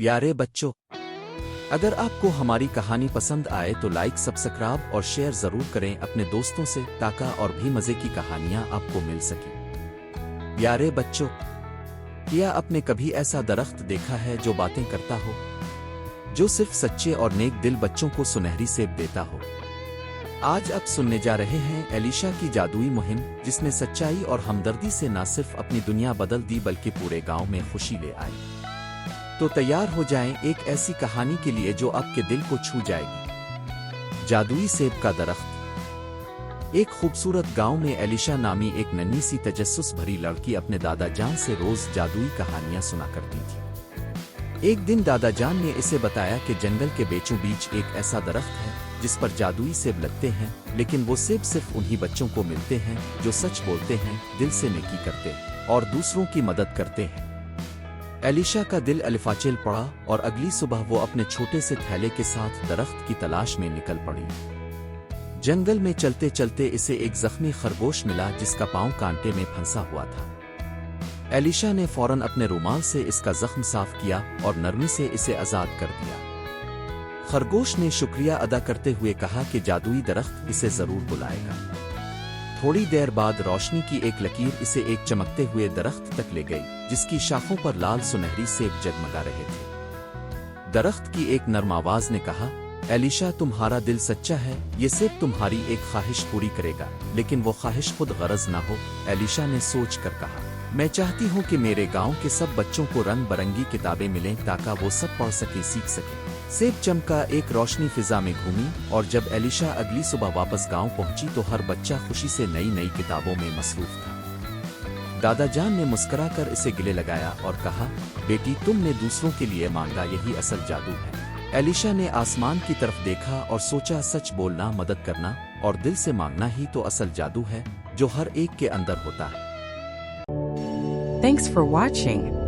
پیارے بچوں، اگر آپ کو ہماری کہانی پسند آئے تو لائک سبسکرائب اور شیئر ضرور کریں اپنے دوستوں سے تاکہ اور بھی مزے کی کہانیاں آپ کو مل سکیں۔ پیارے بچوں، کیا آپ نے کبھی ایسا درخت دیکھا ہے جو باتیں کرتا ہو، جو صرف سچے اور نیک دل بچوں کو سنہری سیب دیتا ہو؟ آج آپ سننے جا رہے ہیں ایلیشا کی جادوئی مہم، جس نے سچائی اور ہمدردی سے نہ صرف اپنی دنیا بدل دی بلکہ پورے گاؤں میں خوشی لے آئی۔ تو تیار ہو جائیں ایک ایسی کہانی کے لیے جو آپ کے دل کو چھو جائے گی۔ جادوئی سیب کا درخت۔ ایک خوبصورت گاؤں میں ایلیشا نامی ایک ننھی سی تجسس بھری لڑکی اپنے دادا جان سے روز جادوئی کہانیاں سنا کرتی تھی۔ ایک دن دادا جان نے اسے بتایا کہ جنگل کے بیچوں بیچ ایک ایسا درخت ہے جس پر جادوئی سیب لگتے ہیں، لیکن وہ سیب صرف انہی بچوں کو ملتے ہیں جو سچ بولتے ہیں، دل سے نیکی کرتے ہیں اور دوسروں کی مدد کرتے ہیں۔ ایلیشا کا دل الفاچیل پڑا اور اگلی صبح وہ اپنے چھوٹے سے تھیلے کے ساتھ درخت کی تلاش میں نکل پڑی۔ جنگل میں چلتے چلتے اسے ایک زخمی خرگوش ملا جس کا پاؤں کانٹے میں پھنسا ہوا تھا۔ ایلیشا نے فوراً اپنے رومال سے اس کا زخم صاف کیا اور نرمی سے اسے آزاد کر دیا۔ خرگوش نے شکریہ ادا کرتے ہوئے کہا کہ جادوئی درخت اسے ضرور بلائے گا۔ تھوڑی دیر بعد روشنی کی ایک لکیر اسے ایک چمکتے ہوئے درخت تک لے گئی جس کی شاخوں پر لال سنہری سیب جگمگا رہے تھے۔ درخت کی ایک نرم آواز نے کہا، ایلیشا تمہارا دل سچا ہے، یہ سیب تمہاری ایک خواہش پوری کرے گا، لیکن وہ خواہش خود غرض نہ ہو۔ ایلیشا نے سوچ کر کہا، میں چاہتی ہوں کہ میرے گاؤں کے سب بچوں کو رنگ برنگی کتابیں ملیں تاکہ وہ سب پڑھ سکیں، سیکھ سکیں۔ سیب چمکا، ایک روشنی فضا میں گھومی، اور جب ایلیشا اگلی صبح واپس گاؤں پہنچی تو ہر بچہ خوشی سے نئی نئی کتابوں میں مصروف تھا۔ دادا جان نے مسکرا کر اسے گلے لگایا اور کہا، بیٹی تم نے دوسروں کے لیے مانگا، یہی اصل جادو ہے۔ ایلیشا نے آسمان کی طرف دیکھا اور سوچا، سچ بولنا، مدد کرنا اور دل سے مانگنا ہی تو اصل جادو ہے جو ہر ایک کے اندر ہوتا ہے۔ Thanks for watching.